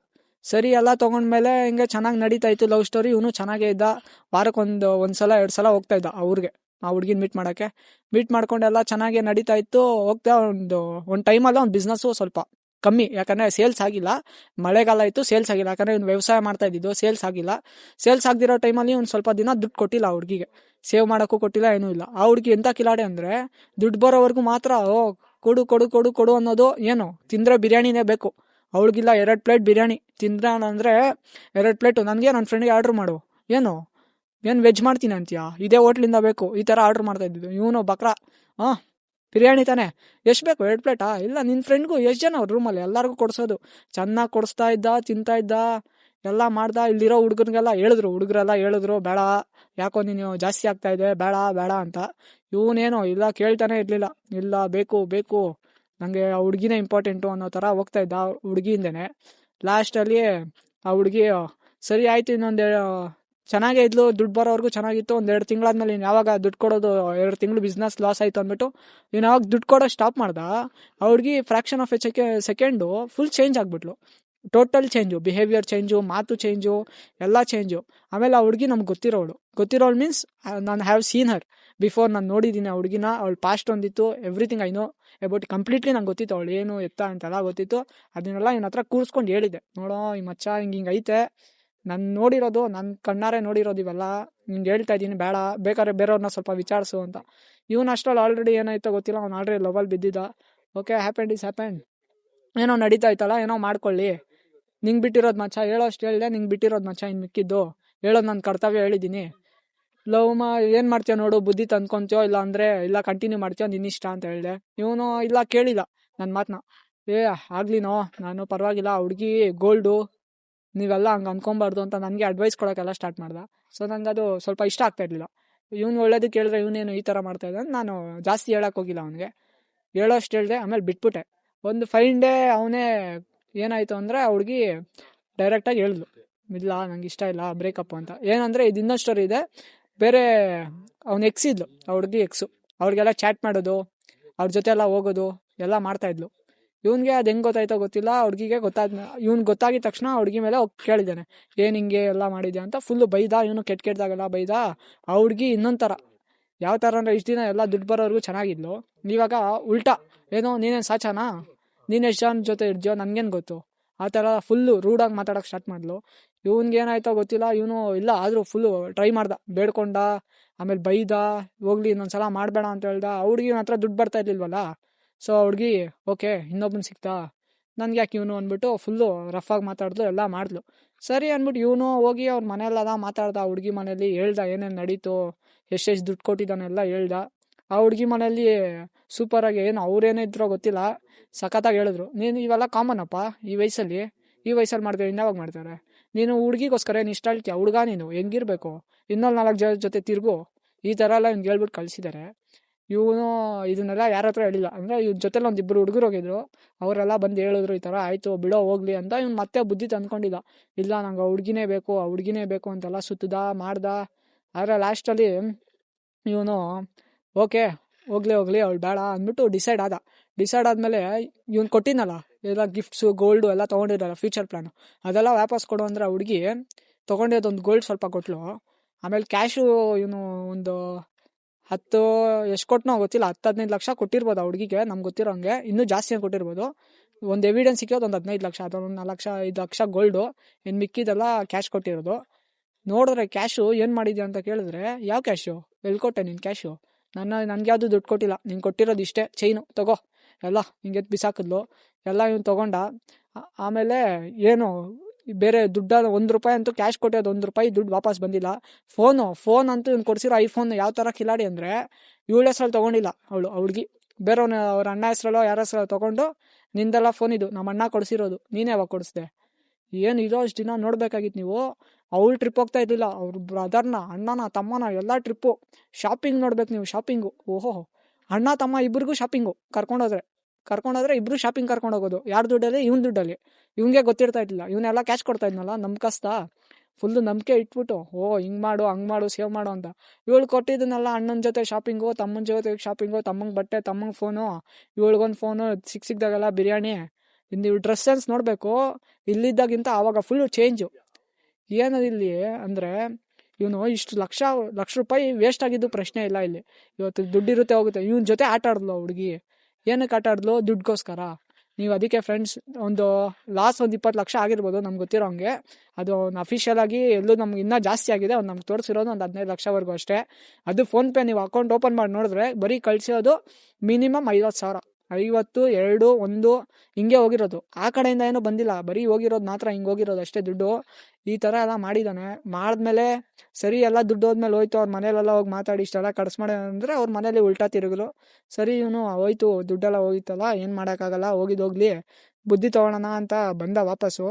ಸರಿ, ಎಲ್ಲ ತೊಗೊಂಡ್ಮೇಲೆ ಹಿಂಗೆ ಚೆನ್ನಾಗಿ ನಡೀತಾ ಇತ್ತು ಲವ್ ಸ್ಟೋರಿ. ಇವನು ಚೆನ್ನಾಗೇ ಇದ್ದ. ವಾರಕ್ಕೆ ಒಂದ್ಸಲ 2 ಸಲ ಹೋಗ್ತಾ ಇದ್ದ ಆ ಊರಿಗೆ, ಆ ಹುಡುಗಿನ ಮೀಟ್ ಮಾಡ್ಕೊಂಡೆಲ್ಲ ಚೆನ್ನಾಗೇ ನಡೀತಾ ಇತ್ತು. ಹೋಗ್ತಾ ಒಂದು ಟೈಮಲ್ಲಿ ಅವ್ನ ಬಿಸ್ನೆಸ್ಸು ಸ್ವಲ್ಪ ಕಮ್ಮಿ, ಯಾಕಂದರೆ ಸೇಲ್ಸ್ ಆಗಿಲ್ಲ, ಮಳೆಗಾಲ ಇತ್ತು, ಸೇಲ್ಸ್ ಆಗಿಲ್ಲ. ಯಾಕಂದರೆ ಇವ್ನು ವ್ಯವಸಾಯ ಮಾಡ್ತಾ ಇದ್ದಿದ್ದು, ಸೇಲ್ಸ್ ಆಗಿರೋ ಟೈಮಲ್ಲಿ ಒಂದು ಸ್ವಲ್ಪ ದಿನ ದುಡ್ಡು ಕೊಟ್ಟಿಲ್ಲ ಆ ಹುಡುಗಿಗೆ, ಸೇವ್ ಮಾಡೋಕ್ಕೂ ಕೊಟ್ಟಿಲ್ಲ, ಏನೂ ಇಲ್ಲ. ಆ ಹುಡುಗಿ ಎಂಥ ಕಿಲಾಡಿ ಅಂದರೆ, ದುಡ್ಡು ಬರೋವರೆಗೂ ಮಾತ್ರ ಕೊಡು ಅನ್ನೋದು. ಏನು ತಿಂದರೆ ಬಿರಿಯಾನಿನೇ ಬೇಕು ಅವಳಿಗಿಲ್ಲ, 2 ಪ್ಲೇಟ್ ಬಿರಿಯಾನಿ ತಿಂದ್ರ ಅಂದರೆ 2 ಪ್ಲೇಟು ನನಗೆ ನನ್ನ ಫ್ರೆಂಡ್ಗೆ ಆರ್ಡ್ರ್ ಮಾಡು, ಏನು ವೆಜ್ ಮಾಡ್ತೀನಿ ಅಂತೀಯಾ, ಇದೇ ಹೋಟ್ಲಿಂದ ಬೇಕು, ಈ ಥರ ಆರ್ಡ್ರ್ ಮಾಡ್ತಾ ಇದ್ದಿದ್ದು. ಇವನು ಬಕ್ರಾ, ಬಿರಿಯಾನಿ ತಾನೆ, ಎಷ್ಟು ಬೇಕು, 2 ಪ್ಲೇಟಾ, ಇಲ್ಲ ನಿನ್ನ ಫ್ರೆಂಡ್ಗೂ ಎಷ್ಟು ಜನ ಅವ್ರ ರೂಮಲ್ಲಿ ಎಲ್ಲರಿಗೂ ಕೊಡಿಸೋದು. ಚೆನ್ನಾಗಿ ಕೊಡಿಸ್ತಾ ಇದ್ದ, ತಿಂತಾ ಇದ್ದ. ಎಲ್ಲ ಮಾಡ್ದ. ಇಲ್ಲಿರೋ ಹುಡುಗರೆಲ್ಲ ಹೇಳಿದ್ರು ಬೇಡ, ಯಾಕೋ ನೀನು ಜಾಸ್ತಿ ಆಗ್ತಾ ಇದೆ, ಬೇಡ ಬೇಡ ಅಂತ. ಇವನೇನೋ ಇಲ್ಲ, ಕೇಳ್ತಾನೆ ಇರ್ಲಿಲ್ಲ. ಇಲ್ಲ ಬೇಕು ಬೇಕು, ನಂಗೆ ಆ ಹುಡುಗಿನೇ ಇಂಪಾರ್ಟೆಂಟು ಅನ್ನೋ ತರ ಹೋಗ್ತಾ ಇದ್ದ ಹುಡುಗಿಯಿಂದನೇ. ಲಾಸ್ಟಲ್ಲಿ ಆ ಹುಡುಗಿ ಸರಿ ಆಯ್ತು, ಇನ್ನೊಂದು ಚೆನ್ನಾಗೇ ಇದ್ಲು, ದುಡ್ಡು ಬರೋವರೆಗೂ ಚೆನ್ನಾಗಿತ್ತು. 2 ತಿಂಗಳಾದ್ಮೇಲೆ ಇನ್ನು ಯಾವಾಗ ದುಡ್ಡು ಕೊಡೋದು, 2 ತಿಂಗಳು ಬಿಸ್ನೆಸ್ ಲಾಸ್ ಆಯ್ತು ಅಂದ್ಬಿಟ್ಟು ಇನ್ನು ಯಾವಾಗ ದುಡ್ಡು ಕೊಡೋ ಸ್ಟಾಪ್ ಮಾಡ್ದ, ಆ ಹುಡುಗಿ fraction of a second full change ಆಗ್ಬಿಟ್ಲು. ಟೋಟಲ್ ಚೇಂಜು, ಬಿಹೇವಿಯರ್ ಚೇಂಜು, ಮಾತು ಚೇಂಜು, ಎಲ್ಲ ಚೇಂಜು. ಆಮೇಲೆ ಆ ಹುಡುಗಿ ನಮ್ಗೆ ಗೊತ್ತಿರೋಳು ಮೀನ್ಸ್ ನಾನು ಹ್ಯಾವ್ ಸೀನ್ ಹರ್ ಬಿಫೋರ್. ನಾನು ನೋಡಿದ್ದೀನಿ ಆ ಹುಡುಗಿನ. ಅವಳು ಪಾಸ್ಟ್ ಒಂದಿತ್ತು, everything I know about completely ನಂಗೆ ಗೊತ್ತಿತ್ತು, ಅವಳು ಏನು ಎತ್ತ ಅಂತೆಲ್ಲ ಗೊತ್ತಿತ್ತು. ಅದನ್ನೆಲ್ಲ ಇವನ ಹತ್ರ ಕೂರಿಸ್ಕೊಂಡು ಹೇಳಿದೆ, ನೋಡೋ ಈ ಮಚ್ಚ ಹಿಂಗೆ ಐತೆ, ನಾನು ನೋಡಿರೋದು, ನನ್ನ ಕಣ್ಣಾರೆ ನೋಡಿರೋದು ಇವೆಲ್ಲ, ನಿಂಗೆ ಹೇಳ್ತಾ ಇದ್ದೀನಿ, ಬೇಡ, ಬೇಕಾದ್ರೆ ಬೇರೆಯವ್ರನ್ನ ಸ್ವಲ್ಪ ವಿಚಾರಿಸು ಅಂತ. ಇವನು ಅಷ್ಟರಲ್ಲಿ ಆಲ್ರೆಡಿ ಏನಾಯ್ತೋ ಗೊತ್ತಿಲ್ಲ, ಅವ್ನು ಆಲ್ರೆಡಿ ಲವಲ್ ಬಿದ್ದಿದ್ದ. ಓಕೆ, ಹ್ಯಾಪೆಂಡ್ ಇಸ್ ಹ್ಯಾಪೆಂಡ್, ಏನೋ ನಡೀತಾ ಇತ್ತಲ್ಲ, ಏನೋ ಮಾಡ್ಕೊಳ್ಳಿ. ನಿಂಗೆ ಬಿಟ್ಟಿರೋದು ಮಚ್ಚ, ಹೇಳೋಷ್ಟು ಹೇಳಿದೆ, ನಿಂಗೆ ಬಿಟ್ಟಿರೋದು ಮಚ್ಚ, ಇನ್ನು ಮಿಕ್ಕಿದ್ದು ಹೇಳೋದು ನನ್ನ ಕರ್ತವ್ಯ, ಹೇಳಿದ್ದೀನಿ. ಏನು ಮಾಡ್ತೀಯ ನೋಡು, ಬುದ್ಧಿ ತಂದ್ಕೊಂತೀಯೋ ಇಲ್ಲ ಅಂದರೆ ಇಲ್ಲ ಕಂಟಿನ್ಯೂ ಮಾಡ್ತೀಯೋ, ನಿನ್ನಿಷ್ಟ ಅಂತ ಹೇಳಿದೆ. ಇವನು ಇಲ್ಲ, ಕೇಳಿಲ್ಲ ನನ್ನ ಮಾತನ್ನ. ಆಗ್ಲಿನೋ, ನಾನು ಪರವಾಗಿಲ್ಲ, ಹುಡುಗಿ ಗೋಲ್ಡು, ನೀವೆಲ್ಲ ಹಂಗೆ ಅನ್ಕೊಬಾರ್ದು ಅಂತ ನನಗೆ ಅಡ್ವೈಸ್ ಕೊಡೋಕ್ಕೆಲ್ಲ ಸ್ಟಾರ್ಟ್ ಮಾಡ್ದೆ. ಸೊ ನನಗೆ ಅದು ಸ್ವಲ್ಪ ಇಷ್ಟ ಆಗ್ತಾ ಇರಲಿಲ್ಲ. ಇವ್ನು ಒಳ್ಳೇದು ಕೇಳಿದ್ರೆ ಇವನೇನು ಈ ಥರ ಮಾಡ್ತಾ ಇದ್ದಾನೆ. ನಾನು ಜಾಸ್ತಿ ಹೇಳಕ್ಕೆ ಹೋಗಿಲ್ಲ ಅವನಿಗೆ, ಹೇಳೋಷ್ಟು ಹೇಳಿದೆ. ಆಮೇಲೆ ಬಿಟ್ಬಿಟ್ಟೆ. ಒಂದು ಫೈನ್ ಡೇ ಅವನೇ ಏನಾಯಿತು ಅಂದರೆ, ಆ ಹುಡುಗಿ ಡೈರೆಕ್ಟಾಗಿ ಹೇಳಿದ್ಲು, ಇಲ್ಲ ನಂಗೆ ಇಷ್ಟ ಇಲ್ಲ, ಬ್ರೇಕಪ್ ಅಂತ. ಏನಂದರೆ ಇದು ಇನ್ನೊಂದು ಸ್ಟೋರಿ ಇದೆ. ಬೇರೆ ಅವ್ನು ಇದ್ಲು, ಆ ಹುಡುಗಿ ಎಕ್ಸು, ಅವ್ರಿಗೆಲ್ಲ ಚಾಟ್ ಮಾಡೋದು, ಅವ್ರ ಜೊತೆ ಎಲ್ಲ ಹೋಗೋದು ಎಲ್ಲ ಮಾಡ್ತಾಯಿದ್ಲು. ಇವನಿಗೆ ಅದು ಹೆಂಗೆ ಗೊತ್ತಾಯ್ತೋ ಗೊತ್ತಿಲ್ಲ, ಹುಡುಗಿಗೆ ಗೊತ್ತಾಗಿದ ತಕ್ಷಣ ಹುಡುಗಿ ಮೇಲೆ ಹೋಗಿ ಕೇಳಿದ್ದಾನೆ, ಏನು ಹಿಂಗೆ ಎಲ್ಲ ಮಾಡಿದ್ಯಾ ಅಂತ. ಫುಲ್ಲು ಬೈದ ಇವನು, ಕೆಟ್ಟದಾಗೆಲ್ಲ ಬೈದ. ಆ ಹುಡುಗಿ ಇನ್ನೊಂದು ಥರ, ಯಾವ ಥರ ಅಂದರೆ, ಇಷ್ಟು ದಿನ ಎಲ್ಲ ದುಡ್ಡು ಬರೋರ್ಗು ಚೆನ್ನಾಗಿದ್ಲು, ಇವಾಗ ಉಲ್ಟಾ, ಏನೋ ನೀನೇನು ಸಾಚಾನಾ, ನೀನು ಎಷ್ಟು ಜನ ಜೊತೆ ಇರ್ತೀಯೋ ನನಗೇನು ಗೊತ್ತು, ಆ ಥರ ಫುಲ್ಲು ರೂಡಾಗಿ ಮಾತಾಡೋಕ್ಕೆ ಸ್ಟಾರ್ಟ್ ಮಾಡ್ಲು. ಇವ್ನಿಗೆ ಏನಾಯ್ತೋ ಗೊತ್ತಿಲ್ಲ, ಇವನು ಇಲ್ಲ ಆದರೂ ಫುಲ್ಲು ಟ್ರೈ ಮಾಡ್ದ, ಬೇಡ್ಕೊಂಡ, ಆಮೇಲೆ ಬೈದ, ಹೋಗ್ಲಿ ಇನ್ನೊಂದ್ಸಲ ಮಾಡಬೇಡ ಅಂತ ಹೇಳ್ದ. ಆ ಹುಡುಗಿ ಹತ್ರ ದುಡ್ಡು ಬರ್ತಾ ಇರ್ಲಿಲ್ವಲ್ಲ, ಸೊ ಹುಡುಗಿ ಓಕೆ ಇನ್ನೊಬ್ಬನ ಸಿಕ್ತಾ, ನನಗೆ ಯಾಕೆ ಇವನು ಅಂದ್ಬಿಟ್ಟು ಫುಲ್ಲು ರಫಾಗಿ ಮಾತಾಡಿದ್ಲು, ಎಲ್ಲ ಮಾಡಿದ್ಲು. ಸರಿ ಅಂದ್ಬಿಟ್ಟು ಇವನು ಹೋಗಿ ಅವ್ರ ಮನೆಯೆಲ್ಲ ಮಾತಾಡ್ದ, ಆ ಹುಡುಗಿ ಮನೇಲಿ ಹೇಳ್ದ ಏನೇನು ನಡೀತು, ಎಷ್ಟೆಷ್ಟು ದುಡ್ಡು ಕೊಟ್ಟಿದ್ದಾನೆಲ್ಲ ಹೇಳ್ದ. ಆ ಹುಡುಗಿ ಮನೇಲಿ ಸೂಪರಾಗಿ, ಏನು ಅವ್ರೇನೇ ಇದ್ರೋ ಗೊತ್ತಿಲ್ಲ, ಸಖತ್ತಾಗಿ ಹೇಳಿದ್ರು, ನೀನು ಇವೆಲ್ಲ ಕಾಮನ್ ಅಪ್ಪ, ಈ ವಯಸ್ಸಲ್ಲಿ ಮಾಡ್ತಾರೆ, ಇನ್ಯಾವಾಗ ಮಾಡ್ತಾರೆ, ನೀನು ಹುಡುಗಿಗೋಸ್ಕರ ಏನು ಇಷ್ಟ ಹೇಳ್ತೀಯ, ಹುಡುಗ ನೀನು ಹೆಂಗಿರ್ಬೇಕು, ಇನ್ನೊಂದು 4 ಜನ ಜೊತೆ ತಿರುಗು, ಈ ಥರ ಎಲ್ಲ ಇವ್ನಿಗೆ ಹೇಳ್ಬಿಟ್ಟು ಕಳಿಸಿದ್ದಾರೆ. ಇವನು ಇದನ್ನೆಲ್ಲ ಯಾರ ಹತ್ರ ಹೇಳಿಲ್ಲ, ಅಂದರೆ ಇವ್ನ ಜೊತೆಲಿ 1-2 ಹುಡುಗರು ಹೋಗಿದ್ರು, ಅವರೆಲ್ಲ ಬಂದು ಹೇಳಿದ್ರು ಈ ಥರ ಆಯಿತು ಬಿಡೋ ಹೋಗ್ಲಿ ಅಂತ. ಇವ್ನು ಮತ್ತೆ ಬುದ್ಧಿ ತಂದ್ಕೊಂಡಿಲ್ಲ, ಇಲ್ಲ ನಂಗೆ ಆ ಹುಡುಗಿನೇ ಬೇಕು ಅಂತೆಲ್ಲ ಸುತ್ತದ ಮಾಡ್ದ. ಆದರೆ ಲಾಸ್ಟಲ್ಲಿ ಇವನು ಓಕೆ ಹೋಗ್ಲಿ ಅವಳು ಬೇಡ ಅಂದ್ಬಿಟ್ಟು ಡಿಸೈಡ್ ಆದಮೇಲೆ ಇವ್ನು ಕೊಟ್ಟಿನಲ್ಲ ಎಲ್ಲ ಗಿಫ್ಟ್ಸು, ಗೋಲ್ಡು ಎಲ್ಲ ತೊಗೊಂಡಿರಲ್ಲ, ಫ್ಯೂಚರ್ ಪ್ಲ್ಯಾನು, ಅದೆಲ್ಲ ವಾಪಸ್ ಕೊಡು ಅಂದರೆ ಆ ಹುಡುಗಿ ತೊಗೊಂಡಿರೋದೊಂದು ಗೋಲ್ಡ್ ಸ್ವಲ್ಪ ಕೊಟ್ಲು. ಆಮೇಲೆ ಕ್ಯಾಶು ಇವನು ಒಂದು 10 ಎಷ್ಟು ಕೊಟ್ಟನೋ ಗೊತ್ತಿಲ್ಲ, 10-15 ಲಕ್ಷ ಕೊಟ್ಟಿರ್ಬೋದು ಆ ಹುಡುಗಿಗೆ, ನಮ್ಗೆ ಗೊತ್ತಿರೋ ಹಂಗೆ ಇನ್ನೂ ಜಾಸ್ತಿ ಕೊಟ್ಟಿರ್ಬೋದು. ಒಂದು ಎವಿಡೆನ್ಸ್ ಸಿಕ್ಕೋದು ಒಂದು 15 ಲಕ್ಷ, ಅದೊಂದು 5 ಲಕ್ಷ ಗೋಲ್ಡು, ಇನ್ನು ಮಿಕ್ಕಿದೆಲ್ಲ ಕ್ಯಾಶ್ ಕೊಟ್ಟಿರೋದು. ನೋಡಿದ್ರೆ ಕ್ಯಾಶು ಏನು ಮಾಡಿದ್ಯಾ ಅಂತ ಕೇಳಿದ್ರೆ, ಯಾವ ಕ್ಯಾಶು, ಎಲ್ಲಿ ಕೊಟ್ಟೆ ನೀನು ಕ್ಯಾಶು, ನನಗೆ ಯಾವುದು ದುಡ್ಡು ಕೊಟ್ಟಿಲ್ಲ, ನೀನು ಕೊಟ್ಟಿರೋದು ಇಷ್ಟೇ, ಚೈನು ತಗೋ ಎಲ್ಲ ಹಿಂಗೆ ಬಿಸಾಕಿದ್ಲು. ಎಲ್ಲ ಇವನು ತೊಗೊಂಡ. ಆಮೇಲೆ ಏನು ಬೇರೆ ದುಡ್ಡು ₹1 ಅಂತೂ ಕ್ಯಾಶ್ ಕೊಟ್ಟೋದು, ₹1 ದುಡ್ಡು ವಾಪಸ್ ಬಂದಿಲ್ಲ. ಫೋನ್ ಅಂತೂ ಇವ್ನು ಕೊಡಿಸಿರೋ ಐಫೋನ್ ಯಾವ ಥರ ಕಿಲಾಡಿ ಅಂದರೆ, ಇವಳ ಹೆಸ್ರಲ್ಲಿ ತೊಗೊಂಡಿಲ್ಲ ಅವಳು, ಹುಡುಗಿ ಬೇರೆಯವನ ಅವ್ರ ಅಣ್ಣ ಹೆಸ್ರಲ್ಲೋ ಯಾರ ಹೆಸ್ರಲ್ಲೋ ತೊಗೊಂಡು, ನಿಂದೆಲ್ಲ ಫೋನ್ ಇದು ನಮ್ಮ ಅಣ್ಣ ಕೊಡಿಸಿರೋದು, ನೀನೇ ಯಾವಾಗ ಕೊಡಿಸ್ದೆ, ಏನು ಇರೋ ಅಷ್ಟು ದಿನ ನೋಡ್ಬೇಕಾಗಿತ್ತು ನೀವು. ಅವಳು ಟ್ರಿಪ್ ಹೋಗ್ತಾ ಇದ್ದಿಲ್ಲ, ಅವ್ರ ಬ್ರದರ್ನ, ಅಣ್ಣನ, ತಮ್ಮನ ಎಲ್ಲ ಟ್ರಿಪ್ಪು, ಶಾಪಿಂಗ್ ನೋಡ್ಬೇಕು ನೀವು, ಶಾಪಿಂಗು. ಓಹೋ, ಅಣ್ಣ ತಮ್ಮ ಇಬ್ಬರಿಗೂ ಶಾಪಿಂಗು ಕರ್ಕೊಂಡೋದ್ರೆ ಇಬ್ರು ಶಾಪಿಂಗ್ ಕರ್ಕೊಂಡು ಹೋಗೋದು, ಯಾರ ದುಡ್ಡಲ್ಲಿ, ಇವನ್ ದುಡ್ಡಲ್ಲಿ. ಇವ್ನಿಗೆ ಗೊತ್ತಿರ್ತಾ ಇದ್ದಿಲ್ಲ, ಇವನ್ನೆಲ್ಲ ಕ್ಯಾಶ್ ಕೊಡ್ತಾ ಇದ್ನಲ್ಲ, ನಂಬಿಕಸ್ತಾ ಫುಲ್ಲು ನಂಬಿಕೆ ಇಟ್ಬಿಟ್ಟು, ಹಿಂಗೆ ಮಾಡು ಹಂಗೆ ಮಾಡು ಸೇವ್ ಮಾಡು ಅಂತ. ಇವಳು ಕೊಟ್ಟಿದ್ದನ್ನೆಲ್ಲ ಅಣ್ಣನ ಜೊತೆ ಶಾಪಿಂಗು, ತಮ್ಮನ ಜೊತೆ ಶಾಪಿಂಗು, ತಮ್ಮಂಗೆ ಬಟ್ಟೆ, ತಮ್ಮಂಗೆ ಫೋನು, ಇವಳಿಗೊಂದು ಫೋನು, ಸಿಕ್ಕಿದಾಗೆಲ್ಲ ಬಿರಿಯಾನಿ. ಇನ್ನು ಇವ್ಳು ಡ್ರೆಸ್ ಸೆನ್ಸ್ ನೋಡಬೇಕು, ಇಲ್ಲಿದ್ದಾಗಿಂತ ಆವಾಗ ಫುಲ್ಲು ಚೇಂಜು. ಏನದಿಲ್ಲಿ ಅಂದರೆ, ಇವನು ಇಷ್ಟು ಲಕ್ಷ ರೂಪಾಯಿ ವೇಸ್ಟ್ ಆಗಿದ್ದು ಪ್ರಶ್ನೆ ಇಲ್ಲ ಇಲ್ಲಿ. ಇವತ್ತು ದುಡ್ಡಿರುತ್ತೆ ಹೋಗುತ್ತೆ, ಇವನ ಜೊತೆ ಆಟ ಆಡಿದ್ಲು ಹುಡುಗಿ. ಏನಕ್ಕೆ ಆಟ ಆಡಿದ್ಲು, ದುಡ್ಡುಗೋಸ್ಕರ. ನೀವು ಅದಕ್ಕೆ ಫ್ರೆಂಡ್ಸ್, ಒಂದು ಲಾಸ್ 20 ಲಕ್ಷ ಆಗಿರ್ಬೋದು ನಮ್ಗೆ ಗೊತ್ತಿರೋ ಹಂಗೆ. ಅದು ಅಫಿಷಿಯಲ್ ಆಗಿ ಎಲ್ಲೂ ನಮ್ಗೆ ಇನ್ನೂ ಜಾಸ್ತಿ ಆಗಿದೆ, ಅವ್ನು ನಮ್ಗೆ ತೋರಿಸಿರೋದು ಒಂದು 15 ಲಕ್ಷವರೆಗೂ ಅಷ್ಟೇ. ಅದು ಫೋನ್ಪೇ ನೀವು ಅಕೌಂಟ್ ಓಪನ್ ಮಾಡಿ ನೋಡಿದ್ರೆ ಬರೀ ಕಳಿಸೋದು ಮಿನಿಮಮ್ 50,000, 50, 2, 1 ಹಿಂಗೆ ಹೋಗಿರೋದು. ಆ ಕಡೆಯಿಂದ ಏನೂ ಬಂದಿಲ್ಲ, ಬರೀ ಹೋಗಿರೋದು ಮಾತ್ರ ಹಿಂಗೆ ಹೋಗಿರೋದು ಅಷ್ಟೇ ದುಡ್ಡು. ಈ ಥರ ಎಲ್ಲ ಮಾಡಿದ್ದಾನೆ. ಮಾಡಿದ್ಮೇಲೆ ಸರಿ ಎಲ್ಲ ದುಡ್ಡು ಹೋದ್ಮೇಲೆ ಹೋಯ್ತು, ಅವ್ರ ಮನೇಲೆಲ್ಲ ಹೋಗಿ ಮಾತಾಡಿ ಇಷ್ಟೆಲ್ಲ ಕಟ್ಸ್ ಮಾಡಿ ಅಂದರೆ ಅವ್ರ ಮನೇಲಿ ಉಲ್ಟಾ ತಿರುಗಲು. ಸರಿ ಇವನು ಹೋಯ್ತು, ದುಡ್ಡೆಲ್ಲ ಹೋಗಿತ್ತಲ್ಲ, ಏನು ಮಾಡೋಕ್ಕಾಗಲ್ಲ, ಹೋಗ್ಲಿ ಬುದ್ಧಿ ತೊಗೊಳೋಣ ಅಂತ ಬಂದ ವಾಪಸ್ಸು.